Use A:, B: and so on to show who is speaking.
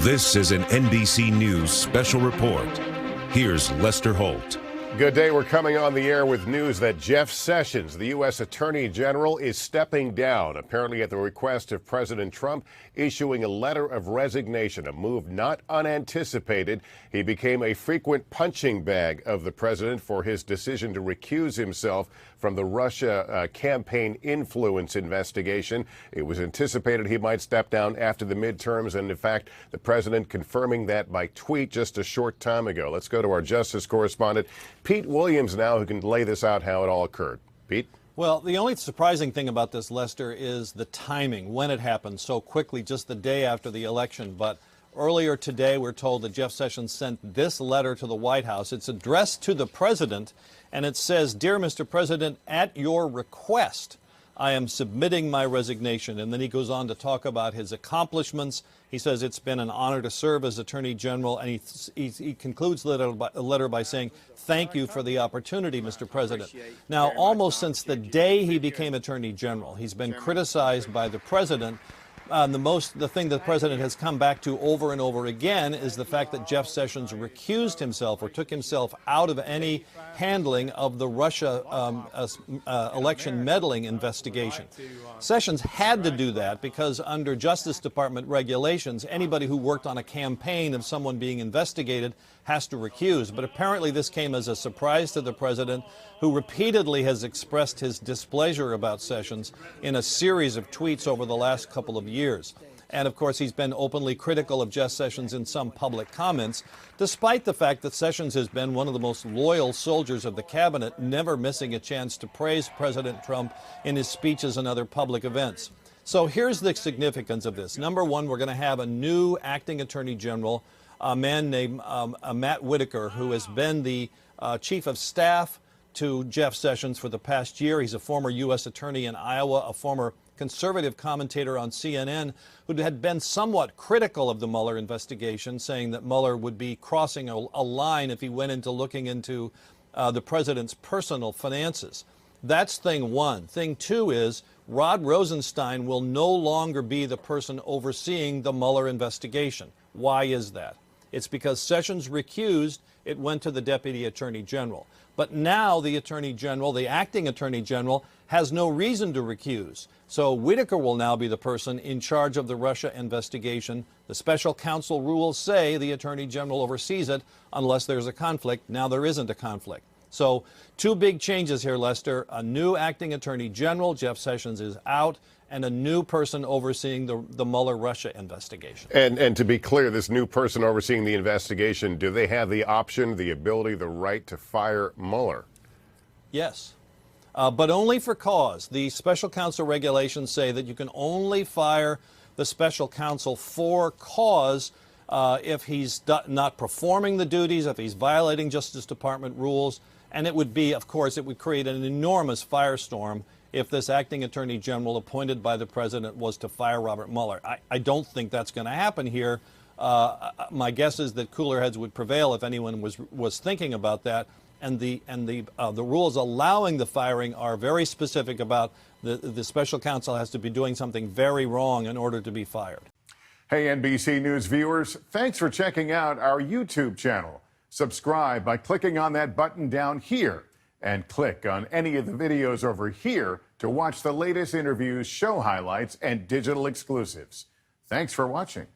A: This is an NBC News special report. Here's Lester Holt.
B: Good day. We're coming on the air with news that Jeff Sessions, the U.S. Attorney General, is stepping down, apparently at the request of President Trump, issuing a letter of resignation, a move not unanticipated. He became a frequent punching bag of the president for his decision to recuse himself from the Russia campaign influence investigation. It was anticipated he might step down after the midterms, and in fact, the president confirming that by tweet just a short time ago. Let's go to our justice correspondent, Pete Williams, now, who can lay this out how it all occurred. Pete?
C: Well, the only surprising thing about this, Lester, is the timing, when it happened so quickly, just the day after the election. But earlier today, we're told that Jeff Sessions sent this letter to the White House. It's addressed to the president, and it says, "Dear Mr. President, at your request, I am submitting my resignation." And then he goes on to talk about his accomplishments. He says it's been an honor to serve as Attorney General, and he concludes the letter by saying, "Thank you for the opportunity, Mr. President." Now, almost since the day he became Attorney General, he's been criticized by the president. The thing the president has come back to over and over again is the fact that Jeff Sessions recused himself or took himself out of any handling of the Russia election meddling investigation. Sessions had to do that because under Justice Department regulations, anybody who worked on a campaign of someone being investigated has to recuse. But apparently this came as a surprise to the president, who repeatedly has expressed his displeasure about Sessions in a series of tweets over the last couple of years. And of course, he's been openly critical of Jeff Sessions in some public comments, despite the fact that Sessions has been one of the most loyal soldiers of the cabinet, never missing a chance to praise President Trump in his speeches and other public events. So here's the significance of this. Number one, we're going to have a new acting attorney general, a man named Matt Whitaker, who has been the chief of staff to Jeff Sessions for the past year. He's a former U.S. attorney in Iowa, a former conservative commentator on CNN, who had been somewhat critical of the Mueller investigation, saying that Mueller would be crossing a line if he went into looking into the president's personal finances. That's thing one. Thing two is Rod Rosenstein will no longer be the person overseeing the Mueller investigation. Why is that? It's because Sessions recused, it went to the Deputy Attorney General. But now the Attorney General, the acting Attorney General, has no reason to recuse. So Whitaker will now be the person in charge of the Russia investigation. The special counsel rules say the Attorney General oversees it unless there's a conflict. Now there isn't a conflict. So two big changes here, Lester. A new acting Attorney General, Jeff Sessions, is out, and a new person overseeing the Mueller Russia investigation.
B: And to be clear, this new person overseeing the investigation, do they have the option, the ability, the right to fire Mueller?
C: Yes, but only for cause. The special counsel regulations say that you can only fire the special counsel for cause if he's not performing the duties, if he's violating Justice Department rules. And it would be, of course, it would create an enormous firestorm if this acting attorney general appointed by the president was to fire Robert Mueller. I don't think that's going to happen here. My guess is that cooler heads would prevail if anyone was thinking about that. And the rules allowing the firing are very specific about the special counsel has to be doing something very wrong in order to be fired.
D: Hey, NBC News viewers, thanks for checking out our YouTube channel. Subscribe by clicking on that button down here, and click on any of the videos over here to watch the latest interviews, show highlights, and digital exclusives. Thanks for watching.